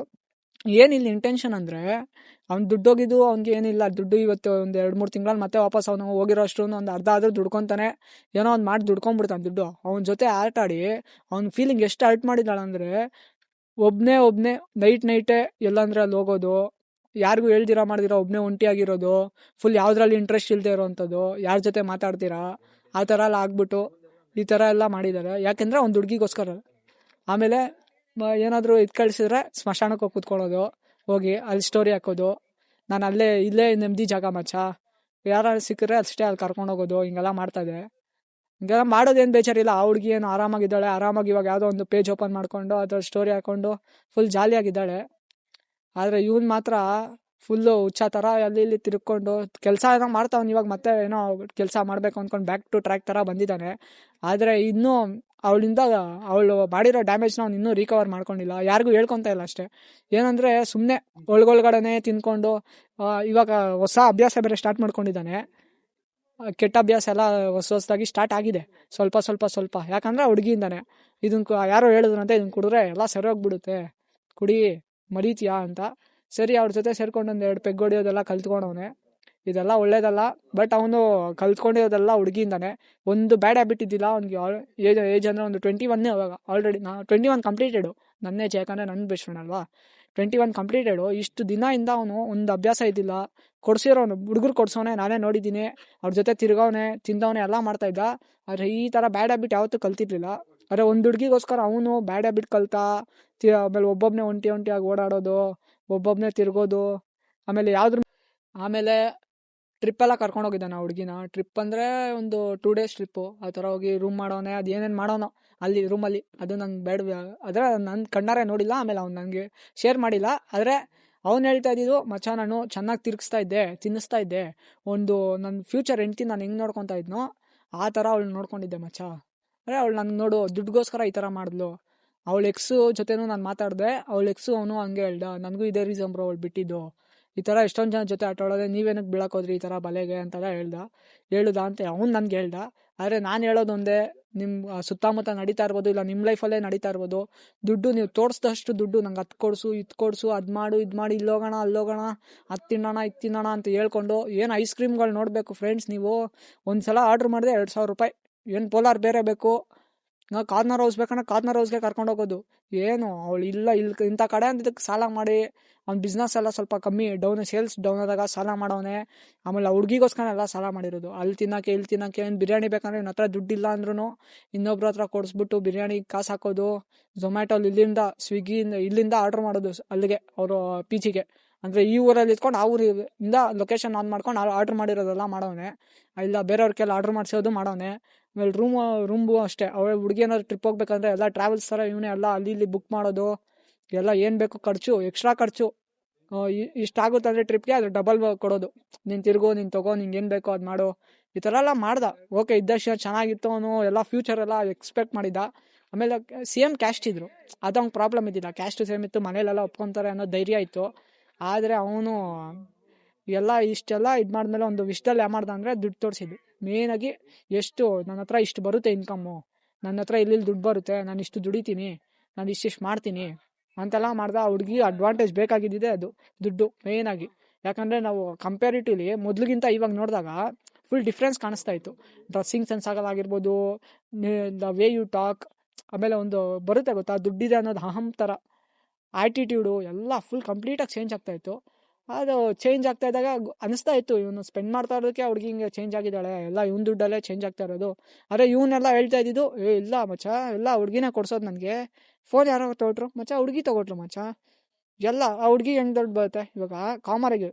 ಏನಿಲ್ಲ ಇಂಟೆನ್ಷನ್ ಅಂದರೆ ಅವ್ನು ದುಡ್ಡು ಹೋಗಿದ್ದು ಅವ್ನಿಗೆ ಏನಿಲ್ಲ, ದುಡ್ಡು ಇವತ್ತು ಒಂದು 2-3 ತಿಂಗಳಲ್ಲಿ ಮತ್ತೆ ವಾಪಸ್ ಅವನು ಹೋಗಿರೋ ಅಷ್ಟು ಒಂದು ಅರ್ಧ ಆದರೂ ದುಡ್ಕೊತಾನೆ, ಏನೋ ಒಂದು ಮಾಡಿ ದುಡ್ಕೊಂಡ್ಬಿಡ್ತಾನೆ ದುಡ್ಡು. ಅವನ ಜೊತೆ ಆಟ ಆಡಿ ಅವ್ನ ಫೀಲಿಂಗ್ ಎಷ್ಟು ಹರ್ಟ್ ಮಾಡಿದಾಳೆ ಅಂದರೆ, ಒಬ್ಬನೇ ನೈಟೇ ಎಲ್ಲಂದ್ರೆ ಅಲ್ಲಿ ಹೋಗೋದು, ಯಾರಿಗೂ ಹೇಳ್ದಿರಾ ಮಾಡ್ದಿರಾ ಒಬ್ಬನೇ ಒಂಟಿಯಾಗಿರೋದು, ಫುಲ್ ಯಾವುದ್ರಲ್ಲಿ ಇಂಟ್ರೆಸ್ಟ್ ಇಲ್ಲದೆ ಇರೋವಂಥದ್ದು, ಯಾರ ಜೊತೆ ಮಾತಾಡ್ತೀರಾ ಆ ಥರ ಎಲ್ಲ ಆಗ್ಬಿಟ್ಟು ಈ ಥರ ಎಲ್ಲ ಮಾಡಿದ್ದಾರೆ. ಯಾಕೆಂದರೆ ಒಂದು ಹುಡುಗಿಗೋಸ್ಕರ. ಆಮೇಲೆ ಏನಾದರೂ ಇದು ಕಳಿಸಿದ್ರೆ ಸ್ಮಶಾನಕ್ಕೆ ಹೋಗಿ ಕೂತ್ಕೊಳ್ಳೋದು, ಹೋಗಿ ಅಲ್ಲಿ ಸ್ಟೋರಿ ಹಾಕೋದು, ನಾನು ಇಲ್ಲೇ ನೆಮ್ಮದಿ ಜಾಗ ಮಚ್ಚ, ಯಾರು ಸಿಕ್ಕರೆ ಅಷ್ಟೇ ಅಲ್ಲಿ ಕರ್ಕೊಂಡೋಗೋದು, ಹಿಂಗೆಲ್ಲ ಮಾಡ್ತಾಯಿದೆ. ಹಿಂಗೆಲ್ಲ ಮಾಡೋದೇನು ಬೇಜಾರಿಲ್ಲ. ಆ ಹುಡುಗಿ ಏನು ಆರಾಮಾಗಿದ್ದಾಳೆ, ಆರಾಮಾಗಿ ಇವಾಗ ಯಾವುದೋ ಒಂದು ಪೇಜ್ ಓಪನ್ ಮಾಡಿಕೊಂಡು ಅದ್ರ ಸ್ಟೋರಿ ಹಾಕ್ಕೊಂಡು ಫುಲ್ ಜಾಲಿಯಾಗಿದ್ದಾಳೆ. ಆದರೆ ಇವನು ಮಾತ್ರ ಫುಲ್ಲು ಹುಚ್ಚ ಥರ ಅಲ್ಲಿ ಇಲ್ಲಿ ತಿರ್ಕೊಂಡು ಕೆಲಸ ಏನೋ ಮಾಡ್ತಾವ್ನು. ಇವಾಗ ಮತ್ತೆ ಏನೋ ಕೆಲಸ ಮಾಡಬೇಕು ಅಂದ್ಕೊಂಡು ಬ್ಯಾಕ್ ಟು ಟ್ರ್ಯಾಕ್ ಥರ ಬಂದಿದ್ದಾನೆ. ಆದರೆ ಇನ್ನೂ ಅವಳು ಮಾಡಿರೋ ಡ್ಯಾಮೇಜ್ನ ಅವ್ನು ಇನ್ನೂ ರಿಕವರ್ ಮಾಡ್ಕೊಂಡಿಲ್ಲ, ಯಾರಿಗೂ ಹೇಳ್ಕೊತಾ ಇಲ್ಲ ಅಷ್ಟೇ. ಏನಂದರೆ ಸುಮ್ಮನೆ ಒಳಗೊಳಗಡೆ ತಿನ್ಕೊಂಡು ಇವಾಗ ಹೊಸ ಅಭ್ಯಾಸ ಬೇರೆ ಸ್ಟಾರ್ಟ್ ಮಾಡ್ಕೊಂಡಿದ್ದಾನೆ. ಕೆಟ್ಟ ಅಭ್ಯಾಸ ಎಲ್ಲ ಹೊಸದಾಗಿ ಸ್ಟಾರ್ಟ್ ಆಗಿದೆ, ಸ್ವಲ್ಪ. ಯಾಕಂದರೆ ಹುಡುಗಿಯಿಂದಾನೆ. ಇದನ್ನು ಯಾರೋ ಹೇಳಿದ್ರಂತೆ, ಇದನ್ನು ಕುಡಿದ್ರೆ ಎಲ್ಲ ಸರಿ ಹೋಗ್ಬಿಡುತ್ತೆ, ಕುಡಿ ಮರೀತೀಯಾ ಅಂತ. ಸರಿ ಅವ್ರ ಜೊತೆ ಸೇರ್ಕೊಂಡು 1-2 ಪೆಗ್ ಹೊಡಿಯೋದೆಲ್ಲ ಕಲ್ತ್ಕೊಂಡವನೆ. ಇದೆಲ್ಲ ಒಳ್ಳೇದಲ್ಲ, ಬಟ್ ಅವನು ಕಲ್ತ್ಕೊಂಡಿರೋದೆಲ್ಲ ಹುಡುಗಿಯಿಂದಾನೆ. ಒಂದು ಬ್ಯಾಡ್ ಹ್ಯಾಬಿಟ್ ಇದ್ದಿಲ್ಲ ಅವ್ನಿಗೆ. ಏಜ್ ಅಂದರೆ ಒಂದು 21 ಅವಾಗ ಆಲ್ರೆಡಿ. 21 ಕಂಪ್ಲೀಟೆಡು ನನ್ನ ಏಜ್, ಯಾಕಂದರೆ ನನ್ನ ಬೆಸ್ಟ್ ಫ್ರೆಂಡ್ ಅಲ್ವಾ. 21 ಕಂಪ್ಲೀಟೆಡು. ಇಷ್ಟು ದಿನದಿಂದ ಅವನು ಒಂದು ಅಭ್ಯಾಸ ಇದ್ದಿಲ್ಲ. ಕೊಡ್ಸಿರೋನು ಹುಡುಗರು ಕೊಡ್ಸೋನೆ, ನಾನೇ ನೋಡಿದ್ದೀನಿ. ಅವ್ರ ಜೊತೆ ತಿರ್ಗವನೆ, ತಿಂದವನೆ, ಎಲ್ಲ ಮಾಡ್ತಾಯಿದ್ದ. ಆದರೆ ಈ ಥರ ಬ್ಯಾಡ್ ಹ್ಯಾಬಿಟ್ ಯಾವತ್ತೂ ಕಲ್ತಿರ್ಲಿಲ್ಲ. ಆದರೆ ಒಂದು ಹುಡುಗಿಗೋಸ್ಕರ ಅವನು ಬ್ಯಾಡ್ ಹ್ಯಾಬಿಟ್ ಕಲ್ತಾ. ಆಮೇಲೆ ಒಬ್ಬೊಬ್ಬನೇ ಒಂಟಿಯಾಗಿ ಓಡಾಡೋದು, ಒಬ್ಬೊಬ್ಬನೇ ತಿರ್ಗೋದು, ಆಮೇಲೆ ಟ್ರಿಪ್ಪೆಲ್ಲ ಕರ್ಕೊಂಡೋಗಿದ್ದಾನೆ ಆ ಹುಡುಗಿನ. ಟ್ರಿಪ್ ಅಂದರೆ ಒಂದು 2 ಡೇಸ್ ಟ್ರಿಪ್ಪು. ಆ ಥರ ಹೋಗಿ ರೂಮ್ ಮಾಡೋನೆ, ಅದು ಏನೇನು ಮಾಡೋನೋ ಅಲ್ಲಿ ರೂಮಲ್ಲಿ, ಅದು ನಂಗೆ ಬೇಡ. ಆದರೆ ನನ್ನ ಕಣ್ಣಾರೆ ನೋಡಿಲ್ಲ, ಆಮೇಲೆ ಅವ್ನು ನನಗೆ ಶೇರ್ ಮಾಡಿಲ್ಲ. ಆದರೆ ಅವ್ನು ಹೇಳ್ತಾ ಇದ್ದಿದ್ದು, ಮಚ್ಚ ನಾನು ಚೆನ್ನಾಗಿ ತಿನ್ನಿಸ್ತಾ ಇದ್ದೆ, ಒಂದು ನನ್ನ ಫ್ಯೂಚರ್ ಹೆಂಡ್ತಿ ನಾನು ಹೆಂಗೆ ನೋಡ್ಕೊತಾ ಇದ್ನೋ ಆ ಥರ ಅವಳು ನೋಡ್ಕೊಂಡಿದ್ದೆ ಮಚ್ಚ. ಅಂದರೆ ಅವಳು ನನಗೆ ನೋಡು ದುಡ್ಡುಗೋಸ್ಕರ ಈ ಥರ ಮಾಡಿದ್ಲು. ಅವಳ ಎಕ್ಸು ಜೊತೆನೂ ನಾನು ಮಾತಾಡಿದೆ, ಅವಳ ಎಕ್ಸು ಅವನು ಹಂಗೆ ಹೇಳ್ದ, ನನಗೂ ಇದೇ ರೀಸನ್ ಬ್ರೋ ಅವಳು ಬಿಟ್ಟಿದ್ದು, ಈ ಥರ ಎಷ್ಟೊಂದು ಜನ ಜೊತೆ ಆಟ ಆಡೋದೆ, ನೀವೇನಕ್ಕೆ ಬೀಳೋಕೋದ್ರಿ ಈ ಥರ ಬಲೆಗೆ ಅಂತೆಲ್ಲ ಹೇಳುದ ಅಂತ ಅವ್ನು ನನಗೆ ಹೇಳ್ದ. ಆದರೆ ನಾನು ಹೇಳೋದೊಂದೇ, ನಿಮ್ಮ ಸುತ್ತಮುತ್ತ ನಡೀತಾ ಇರ್ಬೋದು, ಇಲ್ಲ ನಿಮ್ಮ ಲೈಫಲ್ಲೇ ನಡೀತಾ ಇರ್ಬೋದು, ದುಡ್ಡು ನೀವು ತೋರಿಸಿದಷ್ಟು ದುಡ್ಡು ನಂಗೆ ಅದು ಕೊಡಿಸು, ಇದು ಕೊಡಿಸು, ಅದು ಮಾಡು, ಇದು ಮಾಡಿ, ಇಲ್ಲೋಗೋಣ ಅಲ್ಲೋಗೋಣ, ಅದು ತಿನ್ನೋಣ ಇದು ತಿನ್ನೋಣ ಅಂತ ಹೇಳ್ಕೊಂಡು ಏನು ಐಸ್ ಕ್ರೀಮ್ಗಳು ನೋಡಬೇಕು ಫ್ರೆಂಡ್ಸ್. ನೀವು ಒಂದು ಸಲ ಆರ್ಡ್ರ್ ಮಾಡಿದೆ 2,000 ರೂಪಾಯಿ, ಏನು ಪೋಲಾರ್ ಬೇರೆ ಬೇಕು, ಕಾರ್ನರ್ ಹೌಸ್ ಬೇಕಂದ್ರೆ ಕಾರ್ನರ್ ಹೌಸ್ಗೆ ಕರ್ಕೊಂಡು ಹೋಗೋದು. ಏನು ಅವಳು ಇಲ್ಲಿ ಇಂಥ ಕಡೆ ಅಂದಿದ್ದಕ್ಕೆ ಸಾಲ ಮಾಡಿ ಅವ್ನ ಬಿಸ್ನೆಸ್ ಎಲ್ಲ ಸ್ವಲ್ಪ ಕಮ್ಮಿ ಸೇಲ್ಸ್ ಡೌನ್ ಆದಾಗ ಸಾಲ ಮಾಡೋನೆ. ಆಮೇಲೆ ಹುಡುಗಿಗೋಸ್ಕರ ಎಲ್ಲ ಸಾಲ ಮಾಡಿರೋದು. ಅಲ್ಲಿ ತಿನ್ನೋಕ್ಕೆ ಇಲ್ಲಿ ತಿನ್ನೋಕ್ಕೆ, ಏನು ಬಿರಿಯಾನಿ ಬೇಕಂದ್ರೆ ಇವನ ಹತ್ರ ದುಡ್ಡಿಲ್ಲ ಅಂದ್ರೂ ಇನ್ನೊಬ್ರ ಹತ್ರ ಕೊಡಿಸ್ಬಿಟ್ಟು ಬಿರಿಯಾನಿ ಕಾಸು ಹಾಕೋದು. ಝೊಮ್ಯಾಟೋಲಿ ಇಲ್ಲಿಂದ ಆರ್ಡ್ರ್ ಮಾಡೋದು ಅಲ್ಲಿಗೆ ಅವರು ಪಿ ಜಿಗೆ. ಅಂದರೆ ಈ ಊರಲ್ಲಿ ಇದ್ಕೊಂಡು ಆ ಊರಿಂದ ಲೊಕೇಶನ್ ಆನ್ ಮಾಡ್ಕೊಂಡು ಆರ್ಡ್ರ್ ಮಾಡಿರೋದೆಲ್ಲ ಮಾಡೋನೆ. ಇಲ್ಲ ಬೇರೆಯವ್ರಿಗೆಲ್ಲ ಆರ್ಡ್ರ್ ಮಾಡಿಸೋದು ಮಾಡೋನೆ. ಆಮೇಲೆ ರೂಮು ಅಷ್ಟೇ. ಅವಳು ಹುಡುಗಿ ಏನಾದ್ರು ಟ್ರಿಪ್ ಹೋಗ್ಬೇಕಂದ್ರೆ ಎಲ್ಲ ಟ್ರಾವೆಲ್ಸ್ ಥರ ಇವನೇ ಎಲ್ಲ ಅಲ್ಲಿ ಇಲ್ಲಿ ಬುಕ್ ಮಾಡೋದು, ಎಲ್ಲ ಏನು ಬೇಕು ಖರ್ಚು, ಎಕ್ಸ್ಟ್ರಾ ಖರ್ಚು ಇಷ್ಟಾಗುತ್ತೆ ಅಂದರೆ ಟ್ರಿಪ್ಗೆ ಅದು ಡಬಲ್ ಕೊಡೋದು. ನೀನು ತಿರುಗು, ನೀನು ತಗೋ, ನಿಂಗೆ ಏನು ಬೇಕೋ ಅದು ಮಾಡು, ಈ ಥರ ಎಲ್ಲ ಮಾಡ್ದ. ಓಕೆ, ಇದ್ದಷ್ಟು ಚೆನ್ನಾಗಿತ್ತು, ಅವನು ಎಲ್ಲ ಫ್ಯೂಚರ್ ಎಲ್ಲ ಎಕ್ಸ್ಪೆಕ್ಟ್ ಮಾಡಿದ್ದ. ಆಮೇಲೆ ಸೇಮ್ ಕ್ಯಾಸ್ಟ್ ಇದ್ರು, ಅದು ಅವ್ನಿಗೆ ಪ್ರಾಬ್ಲಮ್ ಇದ್ದಿಲ್ಲ. ಕ್ಯಾಸ್ಟ್ ಸೇಮ್ ಇತ್ತು, ಮನೇಲೆಲ್ಲ ಒಪ್ಕೊತಾರೆ ಅನ್ನೋ ಧೈರ್ಯ ಇತ್ತು. ಆದರೆ ಅವನು ಇಷ್ಟೆಲ್ಲ ಇದು ಮಾಡಿದ್ಮೇಲೆ ಒಂದು ವಿಷಯದಲ್ಲಿ ಮಾಡ್ದ ಅಂದರೆ ದುಡ್ಡು ತೋರಿಸಿದ್ದು. ಮೇಯ್ನಾಗಿ ಎಷ್ಟು ನನ್ನ ಹತ್ರ ಇಷ್ಟು ಬರುತ್ತೆ ಇನ್ಕಮ್ಮು, ನನ್ನ ಹತ್ರ ಇಲ್ಲಿ ದುಡ್ಡು ಬರುತ್ತೆ, ನಾನು ಇಷ್ಟು ದುಡಿತೀನಿ, ನಾನು ಇಷ್ಟಿಷ್ಟು ಮಾಡ್ತೀನಿ ಅಂತೆಲ್ಲ ಮಾಡ್ದ. ಆ ಹುಡುಗಿ ಅಡ್ವಾಂಟೇಜ್ ಬೇಕಾಗಿದ್ದಿದೆ ಅದು ದುಡ್ಡು ಮೇಯ್ನಾಗಿ. ಯಾಕಂದರೆ ನಾವು ಕಂಪೇರಿಟಿವ್ಲಿ ಮೊದಲಿಗಿಂತ ಇವಾಗ ನೋಡಿದಾಗ ಫುಲ್ ಡಿಫ್ರೆನ್ಸ್ ಕಾಣಿಸ್ತಾ ಇತ್ತು. ಡ್ರೆಸ್ಸಿಂಗ್ ಸೆನ್ಸ್ ಆಗೋದಾಗಿರ್ಬೋದು, ದ ವೇ ಯು ಟಾಕ್, ಆಮೇಲೆ ಒಂದು ಬರುತ್ತೆ ಗೊತ್ತಾ ದುಡ್ಡಿದೆ ಅನ್ನೋದು ಅಹಂ ಥರ ಆ್ಯಟಿಟ್ಯೂಡು ಎಲ್ಲ ಫುಲ್ ಕಂಪ್ಲೀಟಾಗಿ ಚೇಂಜ್ ಆಗ್ತಾಯಿತ್ತು. ಅದು ಚೇಂಜ್ ಆಗ್ತಾ ಇದ್ದಾಗ ಅನಿಸ್ತಾ ಇತ್ತು, ಇವನು ಸ್ಪೆಂಡ್ ಮಾಡ್ತಾ ಇರೋದಕ್ಕೆ ಹುಡುಗಿ ಹಿಂಗೆ ಚೇಂಜ್ ಆಗಿದ್ದಾಳೆ, ಎಲ್ಲ ಇವನ ದುಡ್ಡಲ್ಲೇ ಚೇಂಜ್ ಆಗ್ತಾ ಇರೋದು. ಆದರೆ ಇವನ್ನೆಲ್ಲ ಹೇಳ್ತಾ ಇದ್ದಿದ್ದು, ಇಲ್ಲ ಮಚ್ಚ, ಎಲ್ಲ ಹುಡುಗಿನೇ ಕೊಡ್ಸೋದು ನನಗೆ. ಫೋನ್ ಯಾರೋ ತೊಗೊಟ್ರು ಮಚ್ಚ, ಹುಡುಗಿ ತೊಗೊಟ್ರು ಮಚ್ಚ, ಎಲ್ಲ ಆ ಹುಡುಗಿ ಹೆಂಗೆ ದುಡ್ಡು ಬರುತ್ತೆ. ಇವಾಗ ಕಾಮರಾಗಿ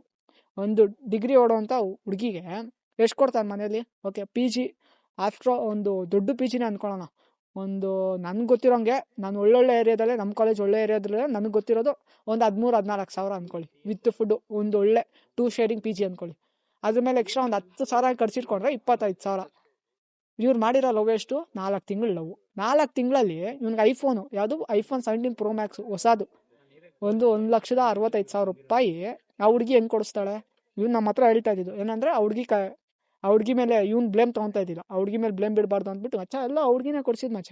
ಒಂದು ಡಿಗ್ರಿ ಓಡೋವಂಥ ಹುಡುಗಿಗೆ ಎಷ್ಟು ಕೊಡ್ತಾನೆ ಮನೇಲಿ? ಓಕೆ, ಪಿ ಜಿ ಆಫ್ಟ್ರ್ ಒಂದು ದೊಡ್ಡ ಪಿ ಜಿನೇ ಅಂದ್ಕೊಳ್ಳೋಣ. ಒಂದು ನನಗೆ ಗೊತ್ತಿರೋಂಗೆ, ನಾನು ಒಳ್ಳೊಳ್ಳೆ ಏರಿಯಾದಲ್ಲೇ, ನಮ್ಮ ಕಾಲೇಜ್ ಒಳ್ಳೆ ಏರಿಯಾದಲ್ಲೇ ನನಗೆ ಗೊತ್ತಿರೋದು ಒಂದು 13,000-14,000 ಸಾವಿರ ಅಂದ್ಕೊಳ್ಳಿ, ವಿತ್ ಫುಡ್ಡು. ಒಂದು ಒಳ್ಳೆ 2 ಶೇರಿಂಗ್ ಪಿ ಜಿ ಅಂದ್ಕೊಳ್ಳಿ. ಅದ್ರ ಮೇಲೆ ಎಕ್ಸ್ಟ್ರಾ ಒಂದು 10,000 ಖರ್ಚಿಟ್ಕೊಂಡ್ರೆ 25,000. ಇವ್ರು ಮಾಡಿರೋ ಲವ್ ಎಷ್ಟು? 4 ತಿಂಗಳು ಲವ್. 4 ತಿಂಗಳಲ್ಲಿ ಇವ್ನಿಗೆ ಐಫೋನು, ಯಾವುದು ಐಫೋನ್ 17 ಪ್ರೋ ಮ್ಯಾಕ್ಸು ಹೊಸದು, ಒಂದು 1,65,000 ರೂಪಾಯಿ ಆ ಹುಡುಗಿ ಹೆಂಗೆ ಕೊಡಿಸ್ತಾಳೆ? ಇವ್ನು ನಮ್ಮ ಹತ್ರ ಹೇಳ್ತಾ ಇದ್ದಿದ್ದು ಏನಂದರೆ ಆ ಹುಡುಗಿ ಮೇಲೆ ಇವ್ನು ಬ್ಲೇಮ್ ತೊಗೊತಾ ಇದ್ದಿಲ್ಲ. ಆ ಹುಡುಗಿ ಮೇಲೆ ಬ್ಲೇಮ್ ಬಿಡಬಾರ್ದು ಅಂದ್ಬಿಟ್ಟು ಮಚ್ಚ ಎಲ್ಲ ಆ ಹುಡುಗಿನೇ ಕೊಡ್ಸಿದ್ದು ಮಚ್ಚ.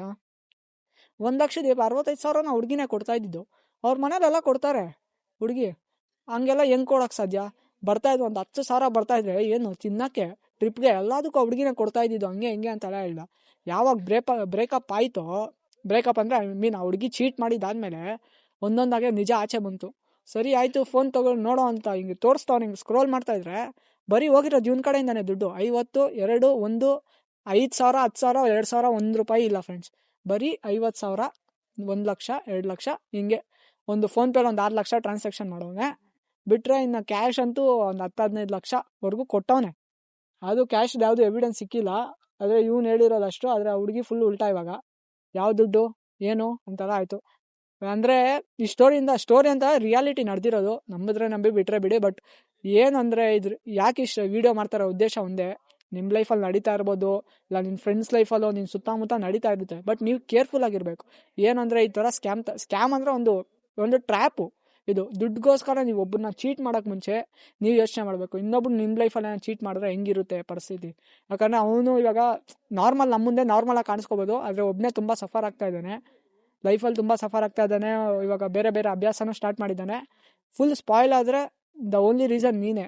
1,65,000 ಹುಡುಗಿನೇ ಕೊಡ್ತಾ ಇದ್ದಿದ್ದು. ಅವ್ರ ಮನೇಲೆಲ್ಲ ಕೊಡ್ತಾರೆ, ಹುಡುಗಿ. ಹಂಗೆಲ್ಲ ಹೆಂಗೆ ಕೊಡೋಕ್ಕೆ ಸಾಧ್ಯ? ಬರ್ತಾಯಿದ್ದು ಒಂದು 10,000 ಬರ್ತಾಯಿದ್ರೆ ಏನು ತಿನ್ನೋಕ್ಕೆ, ಟ್ರಿಪ್ಗೆ ಎಲ್ಲದಕ್ಕೂ ಹುಡುಗಿನೇ ಕೊಡ್ತಾ ಇದ್ದಿದ್ದು, ಹಂಗೆ ಹಿಂಗೆ ಅಂತೆಲ್ಲ ಹೇಳ್ದ. ಯಾವಾಗ ಬ್ರೇಕಪ್ ಆಯಿತೋ, ಬ್ರೇಕಪ್ ಅಂದರೆ ಐ ಮೀನ್ ಆ ಹುಡುಗಿ ಚೀಟ್ ಮಾಡಿದ್ದಾದಮೇಲೆ ಒಂದೊಂದಾಗೆ ನಿಜ ಆಚೆ ಬಂತು. ಸರಿ ಆಯಿತು, ಫೋನ್ ತೊಗೊಂಡು ನೋಡೋ ಅಂತ ಹಿಂಗೆ ತೋರಿಸ್ತಾವ್ನು. ಹಿಂಗೆ ಸ್ಕ್ರೋಲ್ ಮಾಡ್ತಾಯಿದ್ರೆ ಬರೀ ಹೋಗಿರೋದು ಇವನ ಕಡೆಯಿಂದಾನೆ ದುಡ್ಡು. 50, 2, 1, 5,000, 10,000, 2,000, ₹1 ಇಲ್ಲ ಫ್ರೆಂಡ್ಸ್. ಬರೀ 50,000, 1,00,000, 2,00,000 ಹಿಂಗೆ ಒಂದು ಫೋನ್ಪೇಲಿ ಒಂದು 6 ಲಕ್ಷ ಟ್ರಾನ್ಸಾಕ್ಷನ್ ಮಾಡೋನೆ. ಬಿಟ್ಟರೆ ಇನ್ನು ಕ್ಯಾಶ್ ಅಂತೂ ಒಂದು 10-15 ಲಕ್ಷವರೆಗೂ ಕೊಟ್ಟವನೆ. ಅದು ಕ್ಯಾಶ್ದು ಯಾವುದು ಎವಿಡೆನ್ಸ್ ಸಿಕ್ಕಿಲ್ಲ. ಆದರೆ ಇವ್ನು ಹೇಳಿರೋದಷ್ಟು. ಆದರೆ ಆ ಹುಡುಗಿ ಫುಲ್ ಉಲ್ಟಾ ಇವಾಗ. ಯಾವ ದುಡ್ಡು ಏನು ಅಂತೆಲ್ಲ ಆಯಿತು. ಅಂದರೆ ಈ ಸ್ಟೋರಿ ಅಂತ ರಿಯಾಲಿಟಿ ನಡೆದಿರೋದು. ನಂಬಿದ್ರೆ ನಂಬಿ, ಬಿಟ್ಟರೆ ಬಿಡಿ. ಬಟ್ ಏನಂದರೆ ಯಾಕೆ ಇಷ್ಟು ವೀಡಿಯೋ ಮಾಡ್ತಾರೋ ಉದ್ದೇಶ ಒಂದೇ. ನಿಮ್ಮ ಲೈಫಲ್ಲಿ ನಡೀತಾ ಇರ್ಬೋದು, ಇಲ್ಲ ನಿನ್ನ ಫ್ರೆಂಡ್ಸ್ ಲೈಫಲ್ಲೋ ನಿನ್ನ ಸುತ್ತಮುತ್ತ ನಡೀತಾ ಇರುತ್ತೆ. ಬಟ್ ನೀವು ಕೇರ್ಫುಲ್ ಆಗಿರಬೇಕು. ಏನಂದರೆ ಈ ಥರ ಸ್ಕ್ಯಾಮ್ ಅಂದರೆ ಒಂದು ಟ್ರ್ಯಾಪು. ಇದು ದುಡ್ಡುಗೋಸ್ಕರ ನೀವು ಒಬ್ಬರನ್ನ ಚೀಟ್ ಮಾಡೋಕ್ಕೆ ಮುಂಚೆ ನೀವು ಯೋಚನೆ ಮಾಡಬೇಕು, ಇನ್ನೊಬ್ರು ನಿಮ್ಮ ಲೈಫಲ್ಲಿ ಚೀಟ್ ಮಾಡಿದ್ರೆ ಹೆಂಗಿರುತ್ತೆ ಪರಿಸ್ಥಿತಿ. ಯಾಕಂದರೆ ಅವನು ಇವಾಗ ನಾರ್ಮಲ್, ನಮ್ಮ ಮುಂದೆ ನಾರ್ಮಲಾಗಿ ಕಾಣಿಸ್ಕೋಬೋದು, ಆದರೆ ಒಬ್ಬನೇ ತುಂಬ ಸಫರ್ ಆಗ್ತಾ ಇದ್ದಾನೆ ಲೈಫಲ್ಲಿ, ತುಂಬ ಸಫರ್ ಆಗ್ತಾ ಇದ್ದಾನೆ. ಇವಾಗ ಬೇರೆ ಬೇರೆ ಅಭ್ಯಾಸನೂ ಸ್ಟಾರ್ಟ್ ಮಾಡಿದ್ದಾನೆ. ಫುಲ್ ಸ್ಪಾಯ್ಲ್ ಆದರೆ ದ ಓನ್ಲಿ ರೀಸನ್ ನೀನೇ.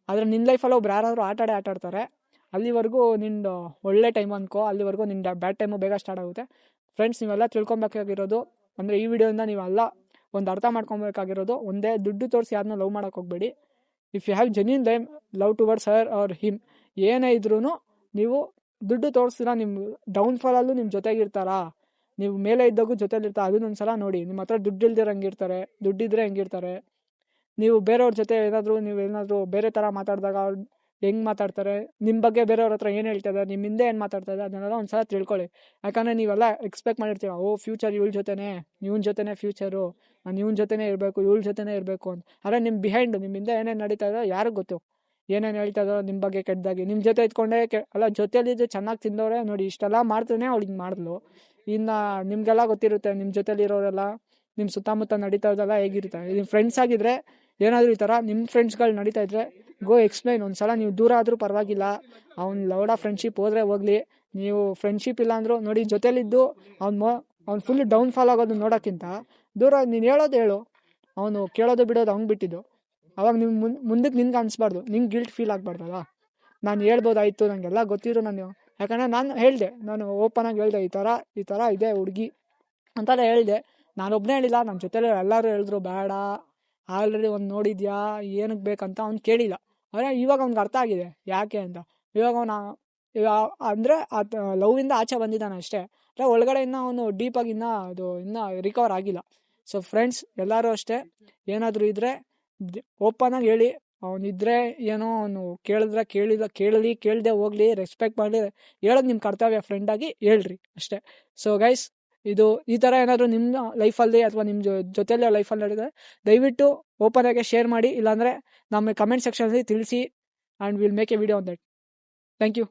ಆದರೆ ನಿನ್ನ ಲೈಫಲ್ಲಿ ಒಬ್ರು ಯಾರಾದರೂ ಆಟಾಡ್ತಾರೆ. ಅಲ್ಲಿವರೆಗೂ ನಿಂದು ಒಳ್ಳೆ ಟೈಮ್ ಅನ್ಕೋ, ಅಲ್ಲಿವರೆಗೂ ನಿನ್ನ ಬ್ಯಾಡ್ ಟೈಮು ಬೇಗ ಸ್ಟಾರ್ಟ್ ಆಗುತ್ತೆ. ಫ್ರೆಂಡ್ಸ್, ನೀವೆಲ್ಲ ತಿಳ್ಕೊಬೇಕಾಗಿರೋದು ಅಂದರೆ ಈ ವಿಡಿಯೋಯಿಂದ ನೀವೆಲ್ಲ ಒಂದು ಅರ್ಥ ಮಾಡ್ಕೊಬೇಕಾಗಿರೋದು ಒಂದೇ: ದುಡ್ಡು ತೋರಿಸಿ ಯಾರನ್ನೂ ಲವ್ ಮಾಡೋಕೆ ಹೋಗಬೇಡಿ. If you have genuine love towards her or him, ಏನೇ ಇದ್ರೂ ನೀವು ದುಡ್ಡು ತೋರಿಸ್ತೀರಾ, ನಿಮ್ಮ ಡೌನ್ಫಾಲಲ್ಲೂ ನಿಮ್ಮ ಜೊತೆಗಿರ್ತಾರಾ, ನೀವು ಮೇಲೆ ಇದ್ದಾಗೂ ಜೊತೆಲಿರ್ತಾರೆ, ಅದನ್ನೊಂದ್ಸಲ ನೋಡಿ. ನಿಮ್ಮ ಹತ್ರ ದುಡ್ಡು ಇಲ್ದಿರೋ ಹಂಗಿರ್ತಾರೆ, ದುಡ್ಡಿದ್ರೆ ಹೆಂಗಿರ್ತಾರೆ. ನೀವು ಬೇರೆಯವ್ರ ಜೊತೆ ನೀವೇನಾದರೂ ಬೇರೆ ಥರ ಮಾತಾಡಿದಾಗ ಅವ್ರು ಹೆಂಗೆ ಮಾತಾಡ್ತಾರೆ, ನಿಮ್ಮ ಬಗ್ಗೆ ಬೇರೆಯವ್ರ ಹತ್ರ ಏನು ಹೇಳ್ತಾ ಇದ್ದಾರೆ, ನಿಮ್ಮ ಹಿಂದೆ ಏನು ಮಾತಾಡ್ತಾ ಇದ್ದಾರೆ, ಅದನ್ನೆಲ್ಲ ಒಂದ್ಸಲ ತಿಳ್ಕೊಳ್ಳಿ. ಯಾಕಂದರೆ ನೀವೆಲ್ಲ ಎಕ್ಸ್ಪೆಕ್ಟ್ ಮಾಡಿರ್ತೀವಿ, ಫ್ಯೂಚರ್ ಇವಳ ಜೊತೆನೇ, ಇವನ ಜೊತೆನೇ ಫ್ಯೂಚರು, ನಾನು ಇವನ ಜೊತೆನೇ ಇರಬೇಕು, ಇವಳ ಜೊತೆನೇ ಇರಬೇಕು ಅಂತ. ಆದರೆ ನಿಮ್ಮ ಬಿಹೈಂಡ್, ನಿಮ್ಮ ಹಿಂದೆ ಏನೇನು ನಡೀತಾ ಇದೋ ಯಾರಿಗೆ ಗೊತ್ತು, ಏನೇನು ಹೇಳ್ತಾ ಇದ್ದೋ ನಿಮ್ಮ ಬಗ್ಗೆ ಕೆಟ್ಟದಾಗಿ. ನಿಮ್ಮ ಜೊತೆ ಇದ್ಕೊಂಡೇ ಅಲ್ಲ, ಜೊತೆಲಿದ್ದು ಚೆನ್ನಾಗಿ ತಿಂದವ್ರೆ ನೋಡಿ, ಇಷ್ಟೆಲ್ಲ ಮಾಡ್ತಾನೆ ಅವಳಿಗೆ ಮಾಡಿದ್ಲು. ಇನ್ನು ನಿಮಗೆಲ್ಲ ಗೊತ್ತಿರುತ್ತೆ, ನಿಮ್ಮ ಜೊತೆಲಿರೋರೆಲ್ಲ ನಿಮ್ಮ ಸುತ್ತಮುತ್ತ ನಡೀತಾ ಇದ್ದೆಲ್ಲ ಹೇಗಿರುತ್ತೆ. ನಿಮ್ಮ ಫ್ರೆಂಡ್ಸ್ ಆಗಿದ್ರೆ ಏನಾದರೂ ಈ ಥರ ನಿಮ್ಮ ಫ್ರೆಂಡ್ಸ್ಗಳು ನಡೀತಾ ಇದ್ರೆ ಗೋ ಎಕ್ಸ್ಪ್ಲೈನ್. ಒಂದ್ಸಲ ನೀವು ದೂರ ಆದರೂ ಪರವಾಗಿಲ್ಲ, ಅವ್ನು ಲೌಡ ಫ್ರೆಂಡ್ಶಿಪ್ ಹೋದ್ರೆ ಹೋಗಲಿ. ನೀವು ಫ್ರೆಂಡ್ಶಿಪ್ ಇಲ್ಲ ಅಂದರೂ ನೋಡಿ, ಜೊತೆಲಿದ್ದು ಅವ್ನು ಫುಲ್ ಡೌನ್ಫಾಲ್ ಆಗೋದು ನೋಡೋಕ್ಕಿಂತ ದೂರ ನೀನು ಹೇಳು. ಅವನು ಕೇಳೋದು ಬಿಡೋದು ಅವ್ನು ಬಿಟ್ಟಿದ್ದು. ಅವಾಗ ನೀವು ಮುಂದಕ್ಕೆ ನಿನ್ಗೆ ಅನಿಸ್ಬಾರ್ದು, ನಿಂಗೆ ಗಿಲ್ಟ್ ಫೀಲ್ ಆಗಬಾರ್ದಲ್ಲ. ನಾನು ಹೇಳ್ಬೋದಾಯಿತು, ನನಗೆಲ್ಲ ಗೊತ್ತಿರೋ ನಾನು. ಯಾಕಂದರೆ ನಾನು ಹೇಳಿದೆ, ನಾನು ಓಪನಾಗಿ ಹೇಳಿದೆ, ಈ ಥರ ಇದೆ ಹುಡುಗಿ ಅಂತೆಲ್ಲ ಹೇಳಿದೆ. ನಾನೊಬ್ಬನೇ ಹೇಳಿಲ್ಲ, ನನ್ನ ಜೊತೆಲಿ ಎಲ್ಲರೂ ಹೇಳಿದ್ರು ಬೇಡ, ಆಲ್ರೆಡಿ ಒಂದು ನೋಡಿದ್ಯಾ, ಏನಕ್ಕೆ ಬೇಕಂತ ಅವ್ನು ಕೇಳಿಲ್ಲ. ಆದರೆ ಇವಾಗ ಅವ್ನಿಗೆ ಅರ್ಥ ಆಗಿದೆ ಯಾಕೆ ಅಂತ. ಇವಾಗ ಅವನು ಅಂದರೆ ಲವ್ವಿಂದ ಆಚೆ ಬಂದಿದ್ದಾನೆ ಅಷ್ಟೇ. ಅಂದರೆ ಒಳಗಡೆ ಅವನು ಡೀಪಾಗಿ ಇನ್ನೂ ರಿಕವರ್ ಆಗಿಲ್ಲ. ಸೊ ಫ್ರೆಂಡ್ಸ್, ಎಲ್ಲರೂ ಅಷ್ಟೇ, ಏನಾದರೂ ಇದ್ದರೆ ಓಪನಾಗಿ ಹೇಳಿ. ಅವನಿದ್ರೆ ಏನೋ ಅವನು ಕೇಳದೆ ಹೋಗಲಿ, ರೆಸ್ಪೆಕ್ಟ್ ಮಾಡಿ ಹೇಳೋದು ನಿಮ್ಮ ಕರ್ತವ್ಯ. ಫ್ರೆಂಡಾಗಿ ಹೇಳ್ರಿ ಅಷ್ಟೇ. ಸೊ ಗೈಸ್, ಈ ಥರ ಏನಾದರೂ ನಿಮ್ಮ ಲೈಫಲ್ಲಿ ಅಥವಾ ನಿಮ್ಮ ಜೊತೆಲಿ ಲೈಫಲ್ಲಿ ನಡೆದರೆ ದಯವಿಟ್ಟು ಓಪನಾಗೆ ಶೇರ್ ಮಾಡಿ, ಇಲ್ಲಾಂದರೆ ನಮ್ಮ ಕಮೆಂಟ್ ಸೆಕ್ಷನಲ್ಲಿ ತಿಳಿಸಿ, and will make a video on that. Thank you.